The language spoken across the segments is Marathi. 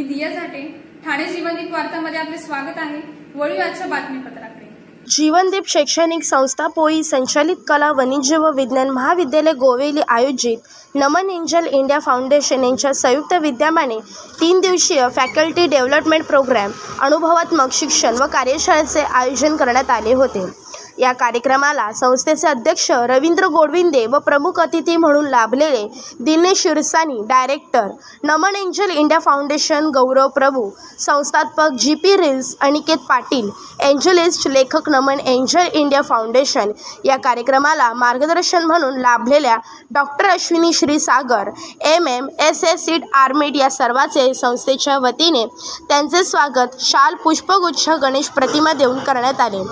दिया झाटे। ठाणे जीवनदीप वार्तामध्ये आपले स्वागत आहे। वळूया आजच्या बातमीपत्राकडे। जीवनदीप शैक्षणिक संस्था पोई संचालित कला वाणिज्य व विज्ञान महाविद्यालय गोवेली आयोजित नमन एंजल इंडिया फाउंडेशन यांच्या संयुक्त विद्यमाने 3 दिवसीय फॅकल्टी डेव्हलपमेंट प्रोग्राम अनुभवात्मक शिक्षण व कार्यशाळेचे आयोजन करण्यात आले होते। या कार्यक्रमाला संस्थेचे अध्यक्ष रवींद्र गोडविंदे व प्रमुख अतिथी म्हणून लाभलेले दिनेश शिरसानी, डायरेक्टर नमन एंजल इंडिया फाउंडेशन गौरव प्रभू, संस्थापक GP reels Aniket Patil, evangelist लेखक नमन एंजल इंडिया फाउंडेशन। या कार्यक्रमाला मार्गदर्शन म्हणून लाभलेल्या doctor Ashwini Shrisagar, MM, SS सीट आर्मेड या सर्वांचे संस्थेच्या वतीने त्यांचे स्वागत शाल, पुष्पगुच्छ, गणेश प्रतिमा देऊन करण्यात आले।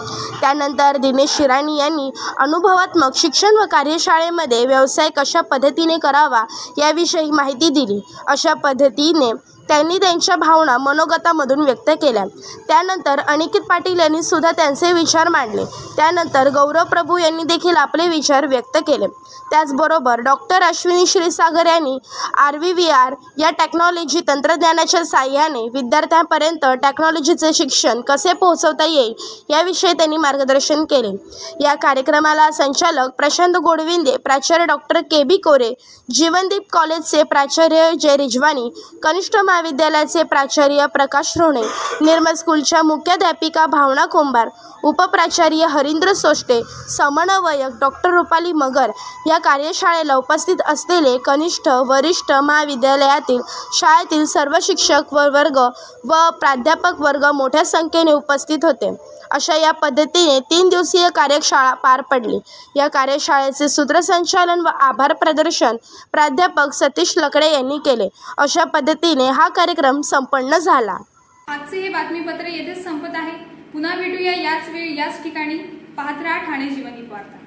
त्यानंतर दिनेश शिरानी यांनी अनुभवात्मक शिक्षण व कार्यशाळेमध्ये व्यवसाय कशा पद्धतीने करावा याविषयी माहिती दिली। अशा पद्धतीने त्यांनी त्यांच्या भावना मनोगतामधून व्यक्त केल्या। त्यानंतर अनिकेत पाटील यांनी सुद्धा त्यांचे विचार मांडले। त्यानंतर गौरव प्रभू यांनी देखील आपले विचार व्यक्त केले। त्याचबरोबर डॉक्टर अश्विनी श्रीसागर यांनी RVVR या टेक्नॉलॉजी तंत्रज्ञानाच्या साहाय्याने विद्यार्थ्यांपर्यंत टेक्नॉलॉजीचे शिक्षण कसे पोहोचवता येईल याविषयी त्यांनी मार्गदर्शन केले। या कार्यक्रमाला संचालक प्रशांत गोडविंदे, प्राचार्य डॉक्टर KB कोरे, जीवनदीप कॉलेजचे प्राचार्य जय रिजवानी, कनिष्ठ महाविद्यालयाचे प्राचार्य प्रकाश रोणे, निर्मल स्कूलच्या मुख्याध्यापिका भावना कुंभार, उपप्राचार्य हरिंद्र सोष्टे, समन्वयक डॉक्टर रुपाली मगर या कार्यशाळेला उपस्थित असलेले कनिष्ठ वरिष्ठ महाविद्यालयातील शाळेतील सर्व शिक्षक वर्ग व प्राध्यापक वर्ग मोठ्या संख्येने उपस्थित होते। अशा या पद्धतीने 3 दिवसीय कार्यशाळा पार पडली। या कार्यशाळेचे सूत्रसंचालन व आभार प्रदर्शन प्राध्यापक सतीश लकडे यांनी केले। अशा पद्धतीने हा कार्यक्रम संपन्न झाला। आजचे हे बातमीपत्र येथेच संपत आहे। पुन्हा भेटूया याच वेळी याच ठिकाणी। पाहत रहा ठाणे जीवनदीप वार्ता।